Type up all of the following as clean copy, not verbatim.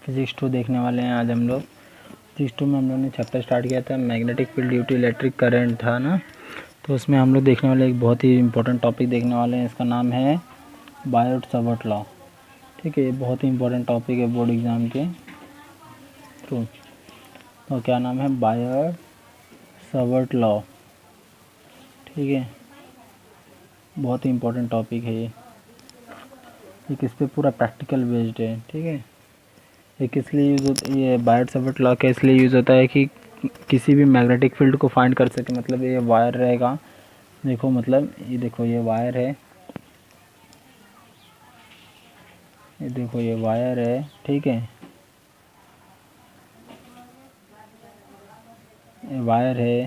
Physics 2 देखने वाले हैं आज हम लोग। फिजिक्स 2 में हम लोग ने चैप्टर स्टार्ट किया था magnetic field due to electric current था ना। तो उसमें हम लोग देखने वाले एक बहुत ही इंपॉर्टेंट टॉपिक देखने वाले हैं, इसका नाम है बायोट-सावर्ट लॉ। ठीक है, ये बहुत ही इंपॉर्टेंट टॉपिक है बोर्ड एग्ज़ाम के थ्रू। तो क्या नाम है, बायोट-सावर्ट लॉ। ठीक है, बहुत ही इंपॉर्टेंट टॉपिक है ये। इस पे पूरा प्रैक्टिकल बेस्ड है। ठीक है, ये किस लिए यूज़ होता है, ये बायोट-सावर्ट लॉ का इसलिए यूज़ होता है कि किसी भी मैग्नेटिक फील्ड को फाइंड कर सके। मतलब ये वायर रहेगा, देखो मतलब ये देखो ये वायर है, ये देखो ये वायर है। ठीक है, ये वायर है,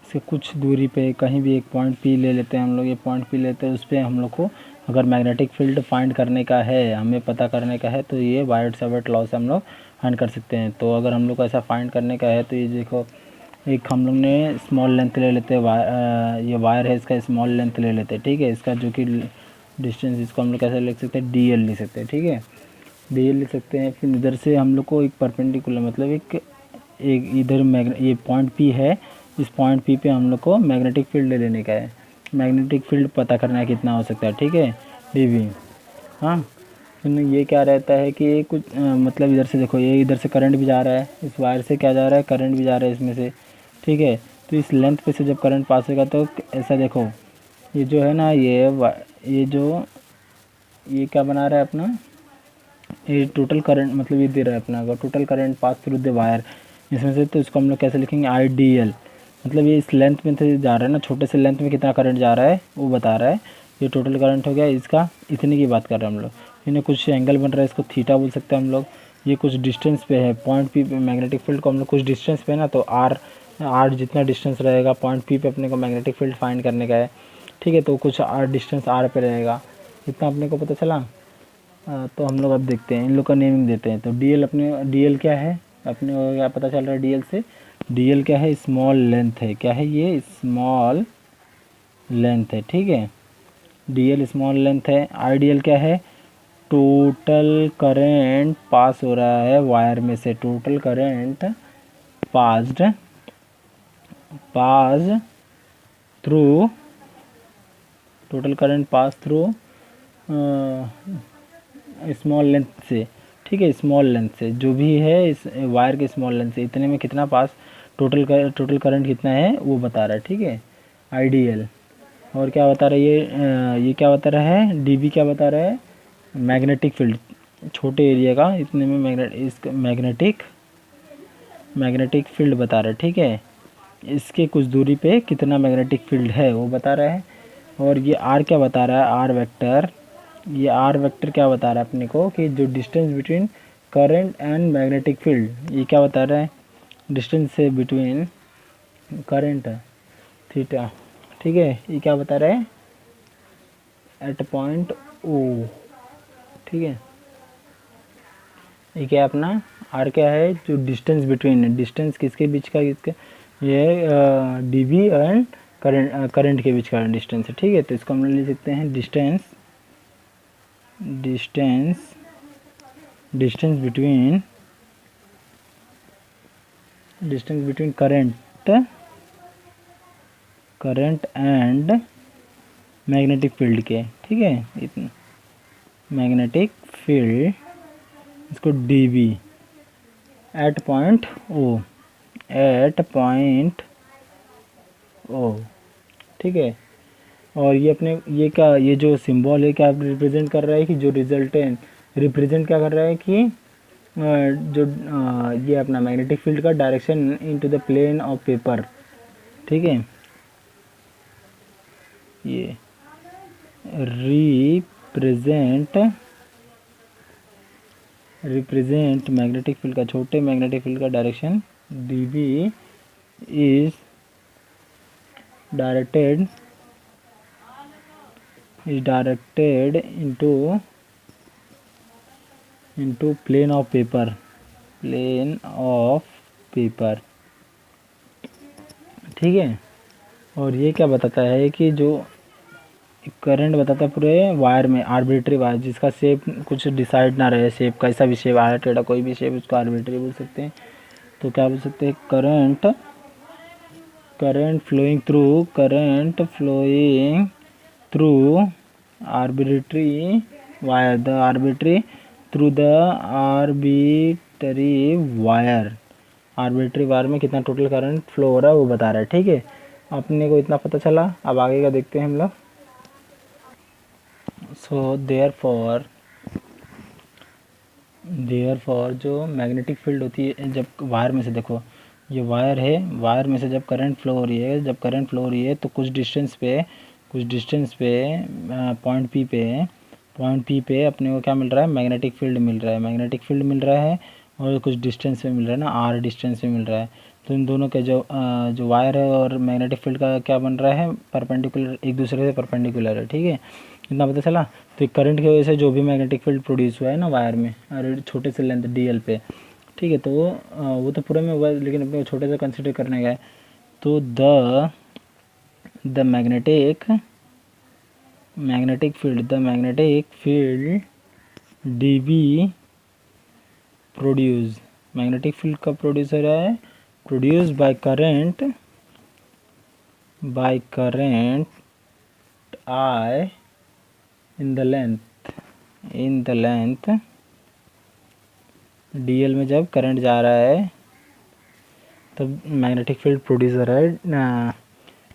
इसके कुछ दूरी पे कहीं भी एक पॉइंट पी ले लेते हैं हम लोग। ये पॉइंट पी लेते हैं, उस पर हम लोग को अगर मैग्नेटिक फील्ड फाइंड करने का है, हमें पता करने का है, तो ये बायोट-सावर्ट लॉ से हम लोग फाइंड कर सकते हैं। तो अगर हम लोग को ऐसा फाइंड करने का है तो ये देखो, एक हम लोग ने स्मॉल लेंथ ले लेते हैं, ये वायर है, इसका स्मॉल लेंथ ले लेते हैं। ठीक है, इसका जो कि डिस्टेंस, इसको हम लोग कैसे लिख सकते हैं, डी एल लिख सकते हैं। ठीक है, डी एल लिख सकते हैं। फिर इधर से हम लोग को एक परपेंडिकुलर, मतलब एक इधर ये पॉइंट पी है, इस पॉइंट पी पे हम लोग को मैग्नेटिक फील्ड ले लेने का है। मैग्नेटिक फील्ड पता करना है कितना हो सकता है। ठीक है, डी वी। हाँ, फिर ये क्या रहता है कि ये कुछ मतलब इधर से देखो, ये इधर से करंट भी जा रहा है, इस वायर से क्या जा रहा है, करंट भी जा रहा है इसमें से। ठीक है, तो इस लेंथ पे से जब करंट पास होगा तो ऐसा देखो, ये जो है ना, ये जो ये क्या बना रहा है अपना, ये टोटल करंट, मतलब ये दे रहा है अपना, अगर total current pass through the wire इसमें से, तो इसको हम लोग कैसे लिखेंगे, आई डी एल। मतलब ये इस लेंथ में से जा रहा है ना, छोटे से लेंथ में कितना करंट जा रहा है वो बता रहा है। ये टोटल करंट हो गया, इसका इतने की बात कर रहे हैं हम लोग। इन्हें कुछ एंगल बन रहा है, इसको थीटा बोल सकते हैं हम लोग। ये कुछ डिस्टेंस पे है, पॉइंट पी पे मैग्नेटिक फील्ड को हम लोग कुछ डिस्टेंस पे है ना, तो आर जितना डिस्टेंस रहेगा पॉइंट पी पे अपने को मैग्नेटिक फील्ड फाइंड करने का है। ठीक है, तो कुछ आर डिस्टेंस आर पे रहेगा, इतना अपने को पता चला। तो हम लोग अब देखते हैं, इन लोग का नेमिंग देते हैं। तो डी एल, अपने डी एल क्या है, अपने को क्या पता चल रहा है डी एल से, डी एल क्या है, स्मॉल लेंथ है। क्या है ये, स्मॉल लेंथ है। ठीक है, डी एल स्मॉल लेंथ है। आई डी एल क्या है, टोटल करेंट पास हो रहा है वायर में से, total current pass through, total current pass through small length से। ठीक है, स्मॉल लेंथ से जो भी है, इस वायर के स्मॉल लेंथ से इतने में कितना पास, टोटल करंट कितना है वो बता रहा है। ठीक है, आईडीएल। और क्या बता रहा है ये क्या बता रहा है, डीबी क्या बता रहा है, मैग्नेटिक फील्ड, छोटे एरिया का इतने में मैग्नेटिक फील्ड बता रहा है। ठीक है, इसके कुछ दूरी पे कितना मैग्नेटिक फील्ड है वो बता रहा है। और ये आर क्या बता रहा है, आर वेक्टर, ये आर वेक्टर क्या बता रहा है अपने को कि जो distance between current and magnetic field, ये क्या बता रहा है, डिस्टेंस से बिटवीन करंट थीटा। ठीक है, ये क्या बता रहा है, एट पॉइंट ओ। ठीक है, ये क्या अपना आर क्या है, जो डिस्टेंस बिटवीन, डिस्टेंस किसके बीच का, किसके, ये डीबी एंड करंट के बीच का डिस्टेंस है। ठीक है, तो इसको हम ले सकते हैं distance between current and magnetic field के। ठीक है, इतना मैग्नेटिक फील्ड, इसको डीबी एट पॉइंट ओ। ठीक है, और ये अपने ये क्या, ये जो सिंबल है क्या रिप्रेजेंट कर रहा है कि जो रिजल्टेंट रिप्रेजेंट क्या कर रहा है कि जो ये अपना मैग्नेटिक फील्ड का direction into the plane of paper. ठीक है, ये रिप्रेजेंट मैग्नेटिक फील्ड का, छोटे मैग्नेटिक फील्ड का direction, dB is directed into plane of paper। ठीक है, और ये क्या बताता है कि जो करंट बताता है पूरे वायर में, आर्बिट्री वायर जिसका शेप कुछ डिसाइड ना रहे, शेप कैसा भी शेप आया टेढ़ा कोई भी शेप, उसको आर्बिट्री बोल सकते हैं। तो क्या बोल सकते हैं, current flowing through arbitrary wire, the arbitrary through the arbitrary wire में कितना टोटल करंट फ्लो हो रहा है वो बता रहा है। ठीक है, अपने को इतना पता चला, अब आगे का देखते हैं हम लोग। सो देयरफॉर जो मैग्नेटिक फील्ड होती है जब वायर में से, देखो ये वायर है, वायर में से जब करंट फ्लो हो रही है तो कुछ डिस्टेंस पे पॉइंट पी पे अपने को क्या मिल रहा है, मैग्नेटिक फील्ड मिल रहा है और कुछ डिस्टेंस पे मिल रहा है ना, आर डिस्टेंस पे मिल रहा है। तो इन दोनों के जो वायर है और मैग्नेटिक फील्ड का क्या बन रहा है, परपेंडिकुलर, एक दूसरे से परपेंडिकुलर है। ठीक है, इतना पता चला। तो करंट की वजह से जो भी मैग्नेटिक फील्ड प्रोड्यूस हुआ है ना वायर में, और छोटे से लेंथ डीएल पे, ठीक है, तो वो तो पूरे में हुआ है, लेकिन अपने को छोटे से कंसिडर करने का है। तो the magnetic field dB produce, magnetic field का प्रोड्यूस हो रहा है, produce by current I in the length DL में जब करंट जा रहा है तब मैग्नेटिक फील्ड प्रोड्यूस हो रहा है।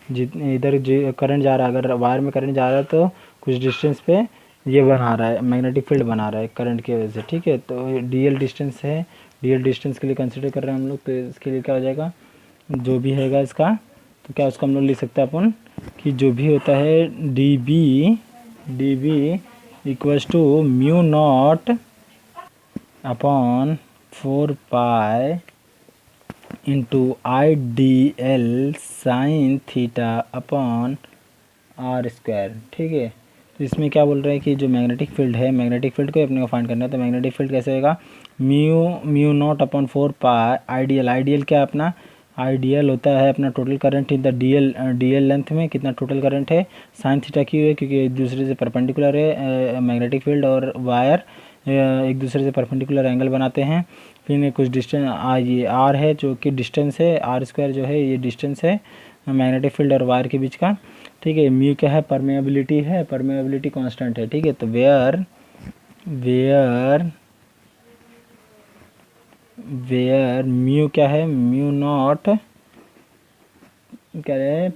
जितने इधर जो करंट जा रहा है, अगर वायर में करंट जा रहा है तो कुछ डिस्टेंस पे ये बना रहा है, मैग्नेटिक फील्ड बना रहा है करंट की वजह से। ठीक है, तो डीएल डिस्टेंस है, डीएल डिस्टेंस के लिए कंसिडर कर रहे हैं हम लोग, तो इसके लिए क्या हो जाएगा, जो भी हैगा इसका, तो क्या उसको हम लोग लिख सकते हैं अपन कि जो भी होता है d B equals to mu naught upon 4 pi into I d l sine theta upon r square. ठीक है, तो इसमें क्या बोल रहे हैं कि जो मैग्नेटिक फील्ड है, मैग्नेटिक फील्ड को अपने को फाइंड करना है। तो मैग्नेटिक फील्ड कैसे होगा, म्यू नॉट अपॉन 4 पाई आइडियल क्या है अपना, आइडियल होता है अपना total current in the DL length में कितना टोटल करंट है, साइन थीटा क्यों है, क्योंकि एक दूसरे से परपेंडिकुलर है मैग्नेटिक फील्ड और वायर एक दूसरे से परपेंडिकुलर एंगल बनाते हैं। फिर कुछ डिस्टेंस ये आर है जो कि डिस्टेंस है, आर स्क्वायर जो है ये डिस्टेंस है मैग्नेटिक फील्ड और वायर के बीच का। ठीक है, म्यू क्या है, परमेबिलिटी है, परमेबिलिटी कांस्टेंट है। ठीक है, तो वेयर म्यू क्या है, म्यू नॉट क्या है,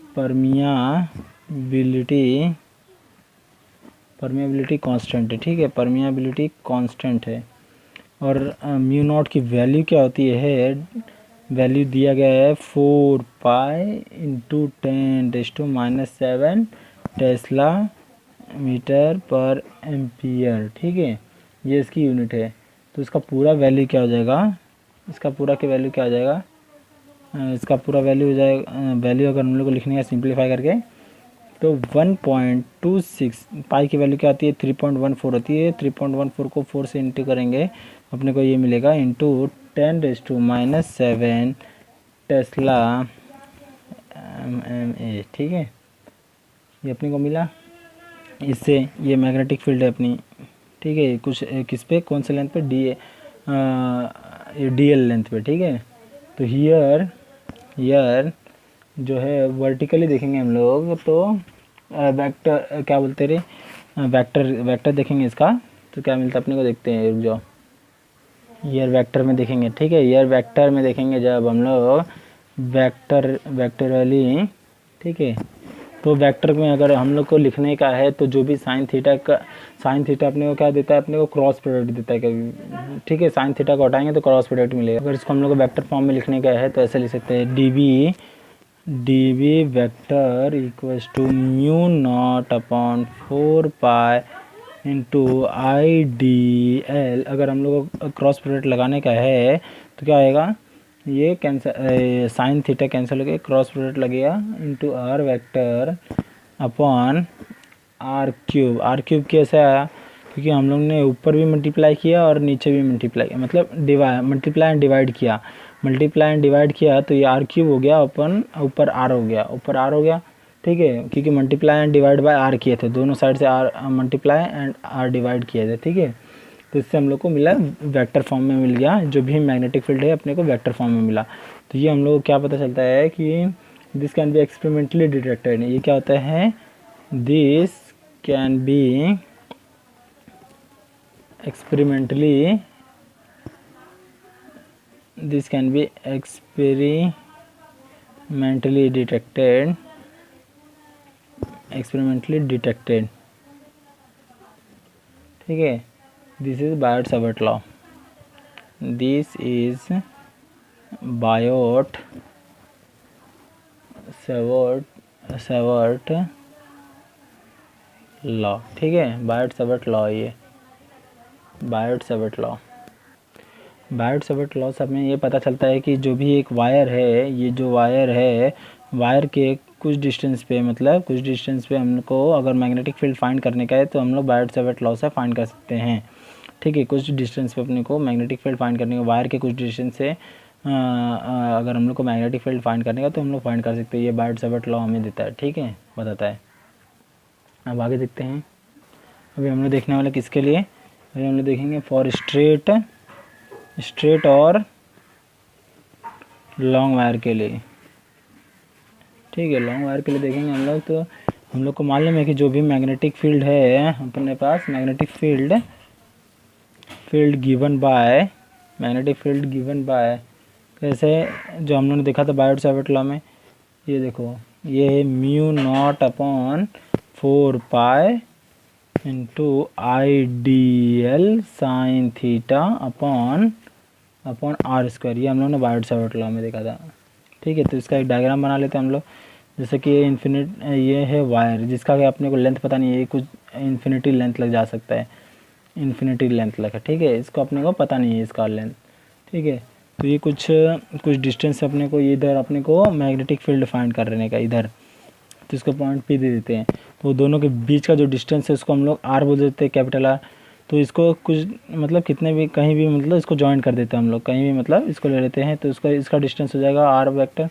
परमेबिलिटी कांस्टेंट है। ठीक है, परमेबिलिटी कांस्टेंट है। और म्यू नॉट की वैल्यू क्या होती है, वैल्यू दिया गया है 4 पाई इंटू 10⁻⁷ टेस्ला मीटर पर एम्पियर। ठीक है, ये इसकी यूनिट है। तो इसका पूरा वैल्यू क्या हो जाएगा, इसका पूरा वैल्यू हो जाएगा, वैल्यू अगर हम लोग को लिखने का सिंप्लीफाई करके तो 1.26 पाई की वैल्यू क्या आती है, 3.14 होती है। 3.14 को 4 से इंटू करेंगे अपने को ये मिलेगा इंटू 10⁻⁷ टेस्ला MMA। ठीक है, ये अपने को मिला, इससे ये मैग्नेटिक फील्ड है अपनी। ठीक है, कुछ किस पे, कौन से लेंथ पे, डीएल लेंथ पे। ठीक है, तो हियर जो है वर्टिकली देखेंगे हम लोग तो वेक्टर क्या बोलते रहे, वेक्टर देखेंगे इसका, तो क्या मिलता है अपने को, देखते हैं, रुक जाओ, ईयर वेक्टर में देखेंगे। ठीक है, ईयर वेक्टर में देखेंगे जब हम लोग वेक्टरली। ठीक है, तो वेक्टर में अगर हम लोग को लिखने का है तो जो भी साइन थीटा अपने को क्या देता है, अपने को क्रॉस प्रोडक्ट देता है कभी। ठीक है, साइन थीटा को हटाएंगे तो क्रॉस प्रोडक्ट मिलेगा। अगर इसको हम लोग को वेक्टर फॉर्म में लिखने का है तो ऐसे लिख सकते हैं, dB vector equals to mu naught upon 4 pi into I d l. अगर हम लोग को क्रॉस प्रोडक्ट लगाने का है तो क्या आएगा, ये कैंसल, साइन थीटा कैंसिल हो गया, क्रॉस प्रोडक्ट लगेगा into r vector upon r cube कैसे आया, क्योंकि हम लोग ने ऊपर भी मल्टीप्लाई किया और नीचे भी मल्टीप्लाई किया, मतलब मल्टीप्लाई एंड डिवाइड किया, तो ये आर क्यूब हो गया अपन ऊपर आर हो गया, ठीक है, क्योंकि multiply and divide by r किए थे, दोनों साइड से r multiply and r divide किए थे। ठीक है, तो इससे हम लोग को मिला वेक्टर फॉर्म में मिल गया, जो भी मैग्नेटिक फील्ड है अपने को वेक्टर फॉर्म में मिला। तो ये हम लोग को क्या पता चलता है कि this can be experimentally detected. ये क्या होता है, this can be experimentally detected. ठीक है, this is Biot-Savart law. This is Biot-Savart law. ठीक है, बायोट-सावर्ट लॉ, ये बायोट-सावर्ट लॉ से हमें ये पता चलता है कि जो भी एक वायर है, ये जो वायर है, वायर के कुछ डिस्टेंस पे, मतलब कुछ डिस्टेंस पे हमको अगर मैग्नेटिक फील्ड फाइंड करने का है तो हम लोग बायोट-सावर्ट लॉ से फाइंड कर सकते हैं। ठीक है, कुछ डिस्टेंस पे अपने को मैग्नेटिक फील्ड फाइंड करने का, वायर के कुछ डिस्टेंस से अगर हम लोग को मैग्नेटिक फील्ड फाइंड करने का तो हम लोग फाइंड कर सकते हैं। ये बायोट-सावर्ट लॉ हमें देता है। ठीक है, बताता है। अब आगे देखते हैं। अभी हम लोग देखने वाले किसके लिए, अभी हम लोग देखेंगे फॉर स्ट्रेट और लॉन्ग वायर के लिए। ठीक है, लॉन्ग वायर के लिए देखेंगे हम लोग। तो हम लोग को मालूम है कि जो भी मैग्नेटिक फील्ड है अपने पास, मैग्नेटिक फील्ड गिवन बाय कैसे, जो हम लोगों ने देखा था बायोट-सावर्ट लॉ में, ये देखो, ये है mu naught upon 4 pi into I d l sine theta upon r square. ये हम लोगों ने बायोट-सावर्ट लॉ में देखा था। ठीक है, तो इसका एक डायग्राम बना लेते हैं हम लोग। जैसे कि ये है वायर, जिसका कि अपने को लेंथ पता नहीं है, ये कुछ इन्फिनिटी लेंथ लग जा सकता है, इन्फिनिटी लेंथ लगा। ठीक है, इसको अपने को पता नहीं है इसका लेंथ। ठीक है, तो ये कुछ डिस्टेंस अपने को, इधर अपने को मैग्नेटिक फील्ड फाइंड करने का इधर, तो इसको पॉइंट पी दे देते हैं। तो दोनों के बीच का जो डिस्टेंस है उसको हम लोग आर बोल देते हैं, कैपिटल आर। तो इसको कुछ मतलब कितने भी, कहीं भी मतलब इसको ज्वाइन कर देते हैं हम लोग, कहीं भी मतलब इसको ले लेते हैं। तो इसका डिस्टेंस हो जाएगा आर वेक्टर,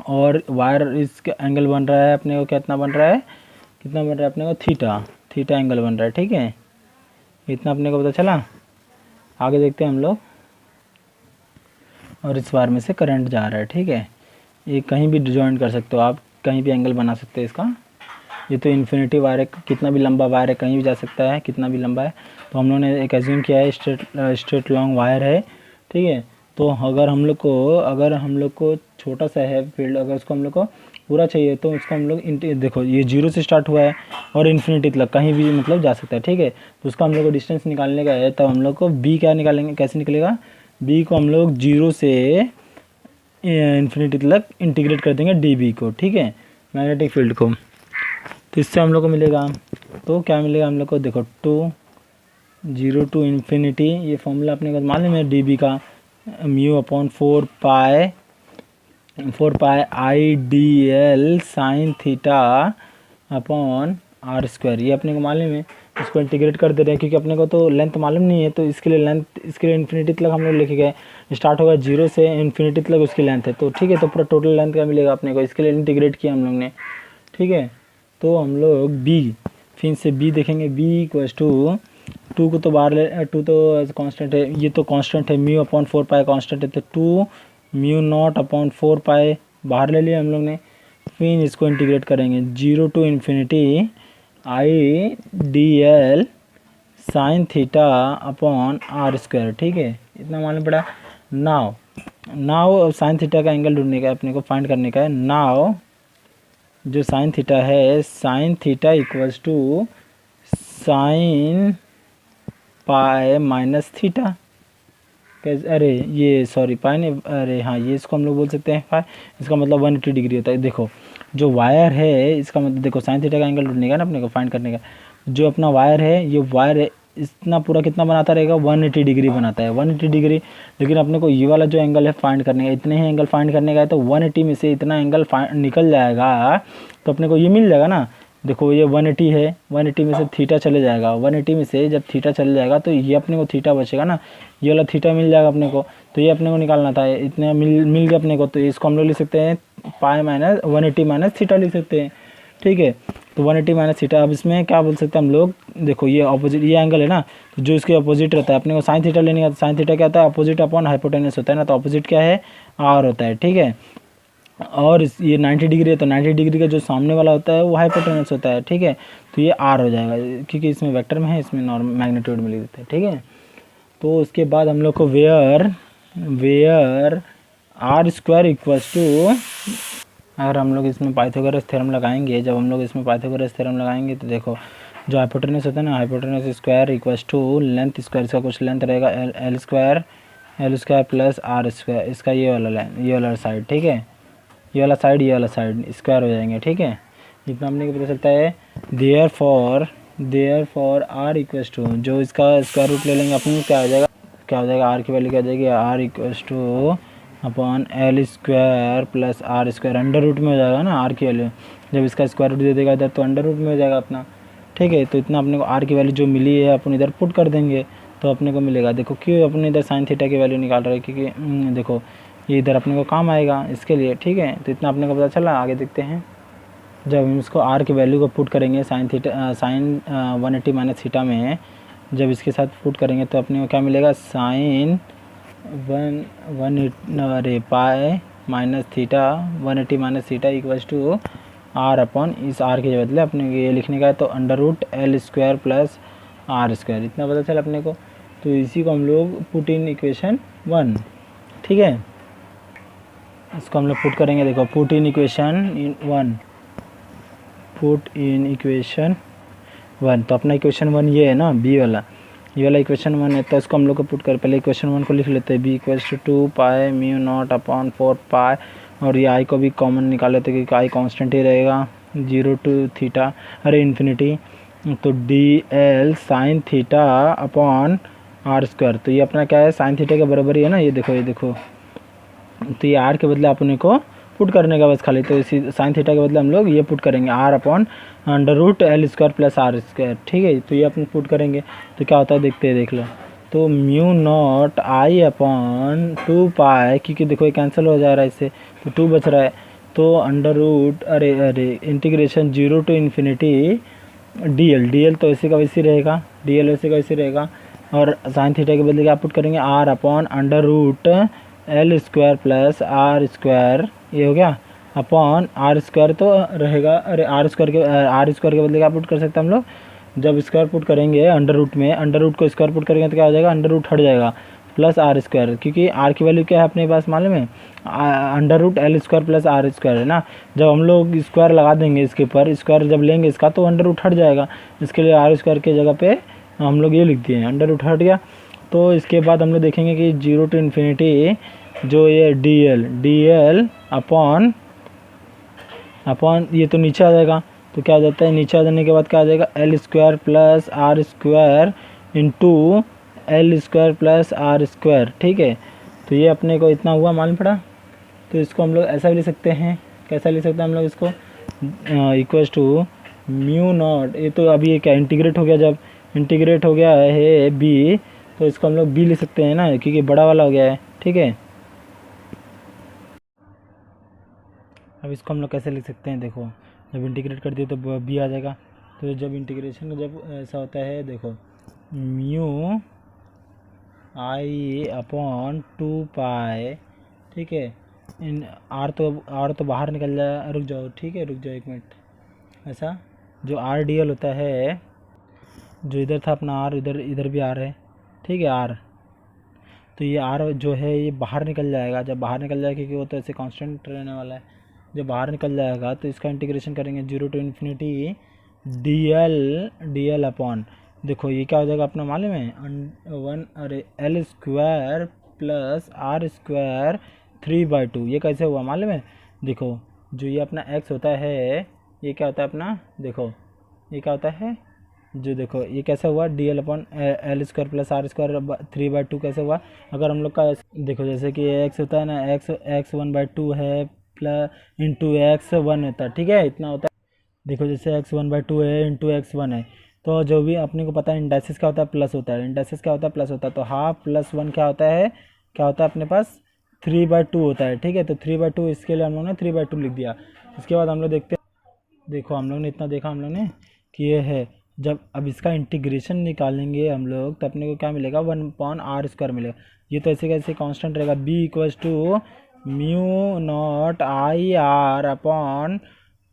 और वायर इसका एंगल बन रहा है अपने को, कितना बन रहा है अपने को, थीटा एंगल बन रहा है। ठीक है, इतना अपने को पता चला। आगे देखते हैं हम लोग। और इस वायर में से करंट जा रहा है। ठीक है, ये कहीं भी ज्वाइन कर सकते हो आप, कहीं भी एंगल बना सकते हैं इसका। ये तो इन्फिनिटी वायर है, कितना भी लंबा वायर है कहीं भी जा सकता है, कितना भी लंबा है। तो हम लोगों ने एक एज्यूम किया है स्ट्रेट लॉन्ग वायर है। ठीक है, तो अगर हम लोग को छोटा सा है फील्ड, अगर उसको हम लोग को पूरा चाहिए तो उसको हम लोग देखो, ये 0 से स्टार्ट हुआ है और इन्फिनिटी तक कहीं भी मतलब जा सकता है। ठीक है, तो उसका हम लोग को डिस्टेंस निकालने का है, तब हम लोग को बी क्या निकालेंगे, कैसे निकलेगा, बी को हम लोग 0 से इन्फिनिटी तक इंटीग्रेट कर देंगे डी बी को। ठीक है, मैग्नेटिक फील्ड को। तो इससे हम लोग को मिलेगा, तो क्या मिलेगा हम लोग को, देखो 0 टू इन्फिनिटी, ये फॉर्मूला अपने को मालूम है डी बी का, mu upon 4 pi I d l sine theta upon r square. ये अपने को मालूम है, इसको इंटीग्रेट कर दे रहे हैं क्योंकि अपने को तो लेंथ मालूम नहीं है। तो इसके लिए इन्फिनिटी तक हम लोग लेके गए, स्टार्ट होगा 0 से इन्फिनिटी तक उसकी लेंथ है। तो ठीक है, तो पूरा टोटल लेंथ क्या मिलेगा अपने को, इसके लिए इंटीग्रेट किया हम लोग ने। ठीक है, तो हम लोग बी, फिर से बी देखेंगे, बी इक्वल्स टू 2 को तो बाहर ले, 2 तो कांस्टेंट है, ये तो कांस्टेंट है, म्यू अपॉन 4 पाई कांस्टेंट है, तो 2 म्यू नॉट अपॉन 4 पाई बाहर ले लिया हम लोग ने। फिर इसको इंटीग्रेट करेंगे 0 to infinity I d l sine theta upon r square. ठीक है, इतना मालूम पड़ा। नाउ साइन थीटा का एंगल ढूंढने का अपने को, फाइंड करने का है। नाउ जो साइन थीटा है, sine theta equals to sine pi minus theta. अरे ये सॉरी पाई नहीं, अरे हाँ, ये इसको हम लोग बोल सकते हैं पाई, इसका मतलब 180 डिग्री होता है। देखो जो वायर है, इसका मतलब देखो साइन थीटा का एंगल ढूंढने का ना अपने को, फाइंड करने का। जो अपना वायर है, ये वायर है, इतना पूरा कितना बनाता रहेगा, 180 डिग्री बनाता है, 180 डिग्री। लेकिन अपने को ये वाला जो एंगल है फाइंड करने का, इतने ही एंगल फाइंड करने का है, तो 180 में से इतना एंगल निकल जाएगा तो अपने को ये मिल जाएगा ना। देखो ये 180 है, 180 में से थीटा चले जाएगा, 180 में से जब थीटा चले जाएगा तो ये अपने को थीटा बचेगा ना, ये वाला थीटा मिल जाएगा अपने को। तो ये अपने को निकालना था, इतने मिल गया अपने को। तो इसको हम लोग लिख सकते हैं पाई माइनस 180 माइनस थीटा लिख सकते हैं, ठीक है। तो 180 माइनस थीटा, अब इसमें क्या बोल सकते हैं हम लोग, देखो ये ऑपोजिट, ये एंगल है ना, तो जो इसके अपोजिट रहता है अपने को साइन थीटा लेने का। साइन थीटा क्या होता है, अपोजिट अपॉन हाइपोटेनस होता है ना, तो अपोजिट क्या है, आर होता है, ठीक है। और ये 90 डिग्री है, तो 90 डिग्री का जो सामने वाला होता है वो हाइपोटेनस होता है, ठीक है। तो ये आर हो जाएगा, क्योंकि इसमें वेक्टर में है, इसमें नॉर्मल मैग्नीट्यूड में लिख देते हैं, ठीक है। तो उसके बाद हम लोग को where r square equals to, अगर हम लोग इसमें पाइथागोरस थ्योरम लगाएंगे, जब हम लोग इसमें पाइथागोरस थ्योरम लगाएंगे तो देखो जो हाइपोटेनस होता है ना, hypotenuse square equals to length square, इसका कुछ लेंथ रहेगा l square plus r square, इसका ये वाला साइड, ठीक है, ये वाला साइड स्क्वायर हो जाएंगे, ठीक है। इतना अपने को पता चलता है। Therefore R equals to, जो इसका स्क्वायर रूट ले लेंगे अपन, क्या हो जाएगा आर की वैल्यू क्या हो जाएगी, r equals to upon l square plus r square, under root में हो जाएगा ना आर की वैल्यू, जब इसका स्क्वायर रूट दे देगा इधर तो अंडर रूट में हो जाएगा अपना, ठीक है। तो इतना अपने को आर की वैल्यू जो मिली है अपन इधर पुट कर देंगे तो अपने को मिलेगा। देखो क्यों अपने इधर साइन थीटा की वैल्यू निकाल रहे हैं, क्योंकि देखो ये इधर अपने को काम आएगा इसके लिए, ठीक है। तो इतना अपने को पता चला, आगे देखते हैं। जब हम इसको आर की वैल्यू को पुट करेंगे साइन 180 माइनस थीटा में, जब इसके साथ पुट करेंगे तो अपने को क्या मिलेगा, sine pi minus theta 180 minus theta equals to r upon, इस आर के बदले अपने को ये लिखने का है तो under root l square plus r square, इतना पता चला अपने को। तो इसी को हम लोग पुट इन इक्वेशन 1, ठीक है। इसको हम लोग पुट करेंगे, देखो पुट इन इक्वेशन 1, तो अपना इक्वेशन 1 ये है ना, बी वाला, ये वाला इक्वेशन 1 है। तो इसको हम लोग को पुट कर, पहले इक्वेशन 1 को लिख लेते हैं, B equals to 2 pi mu naught upon 4 pi, और ये आई को भी कॉमन निकाल लेते हैं क्योंकि आई कांस्टेंट ही रहेगा, 0 टू थीटा इन्फिनिटी, तो d l sine theta upon r square. तो ये अपना क्या है, साइन थीटा के बराबर ही है ना, ये देखो। तो ये आर के बदले अपने को पुट करने का बस खाली, तो इसी साइन थीटा के बदले हम लोग ये पुट करेंगे r upon under root l square plus r square, ठीक है। तो ये अपन पुट करेंगे तो क्या होता है देखते हैं, देख लो। तो म्यू नॉट आई अपॉन 2 पाई, क्योंकि देखो ये कैंसिल हो जा रहा है इससे, तो 2 बच रहा है, तो अंडर रूट अरे integration 0 to infinity d l तो ऐसे का वैसे रहेगा, डी एल वैसे का वैसे रहेगा, और साइन थीटा के बदले क्या पुट करेंगे, r upon under root l square plus r square, ये हो गया, अपॉन आर स्क्वायर तो रहेगा, आर स्क्वायर के बदले क्या पुट कर सकते हैं हम लोग, जब स्क्वायर पुट करेंगे अंडर रूट में, अंडर रूट को स्क्वायर पुट करेंगे तो क्या हो जाएगा, अंडर रूट हट जाएगा, प्लस आर स्क्वायर, क्योंकि आर की वैल्यू क्या है अपने पास मालूम है, under root l square plus r square है ना। जब हम लोग स्क्वायर लगा देंगे इसके ऊपर, स्क्वायर जब लेंगे इसका तो अंडर रूट हट जाएगा, इसके लिए आर स्क्वायर की जगह पे हम लोग ये लिख दिए, अंडर रूट हट गया। तो इसके बाद हम लोग देखेंगे कि 0 टू इन्फिनिटी जो ये डी एल अपॉन ये तो नीचे आ जाएगा, तो क्या आ जाता है, नीचे आ जाने के बाद क्या आ जाएगा, l square plus r square into l square plus r square, ठीक है। तो ये अपने को इतना हुआ मालूम पड़ा। तो इसको हम लोग ऐसा भी लिख सकते हैं, कैसा लिख सकते हैं हम लोग इसको, इक्वल्स टू म्यू नॉट, ये तो अभी ये क्या इंटीग्रेट हो गया, जब इंटीग्रेट हो गया है बी, तो इसको हम लोग बी लिख सकते हैं ना, क्योंकि बड़ा वाला हो गया है, ठीक है। अब इसको हम लोग कैसे लिख सकते हैं, देखो जब इंटीग्रेट कर दिए तो बी आ जाएगा। तो जब इंटीग्रेशन जब ऐसा होता है, देखो म्यू आई अपॉन 2 पाई, ठीक है, इन आर तो बाहर निकल जाए, रुक जाओ, ठीक है, रुक जाओ 1 मिनट। ऐसा जो आर डी एल होता है, जो इधर था अपना आर, इधर भी आर है, ठीक है, आर, तो ये आर जो है ये बाहर निकल जाएगा, जब बाहर निकल जाएगा क्योंकि वो तो ऐसे कांस्टेंट रहने वाला है, जब बाहर निकल जाएगा तो इसका इंटीग्रेशन करेंगे 0 to infinity d l upon, देखो ये क्या हो जाएगा अपना मालूम है, l square plus r square 3/2, ये कैसे हुआ मालूम है, देखो जो ये अपना एक्स होता है, ये क्या होता है अपना, देखो ये क्या होता है, जो देखो ये कैसे हुआ, d l upon l square plus r square 3/2 कैसे हुआ, अगर हम लोग का देखो जैसे कि एक्स होता है ना, एक्स 1/2 है प्लस इंटू एक्स 1 होता है, ठीक है, इतना होता है। देखो जैसे एक्स 1/2 है इंटू एक्स 1 है, तो जो भी अपने को पता है इंडाइसिस क्या होता है, प्लस होता है, इंडाइसिस क्या होता है, प्लस होता है, तो हाफ प्लस 1 क्या होता है क्या होता है अपने पास 3/2 होता है, ठीक है। तो 3/2 इसके लिए हम लोग ने 3/2 लिख दिया। इसके बाद हम लोग देखते हैं, देखो हम लोग ने इतना देखा हम लोग ने कि ये है, जब अब इसका इंटीग्रेशन निकालेंगे हम लोग तो अपने को क्या मिलेगा 1/r² मिलेगा। ये तो ऐसे कैसे कांस्टेंट रहेगा, b equals to mu naught I r upon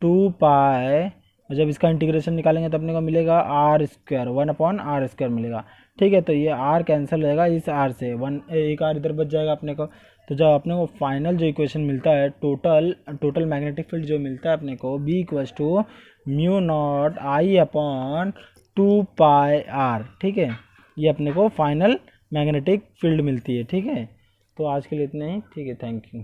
2 pi, और जब इसका इंटीग्रेशन निकालेंगे तो अपने को मिलेगा r², 1/r² मिलेगा, ठीक है। तो ये r कैंसिल रहेगा इस r से, एक r इधर बच जाएगा अपने को। तो जब अपने को फाइनल जो इक्वेशन मिलता है, टोटल मैग्नेटिक फील्ड जो मिलता है अपने को b equals to mu naught I upon 2 pi r, ठीक है। ये अपने को फाइनल मैग्नेटिक फील्ड मिलती है, ठीक है। तो आज के लिए इतना ही, ठीक है, थैंक यू।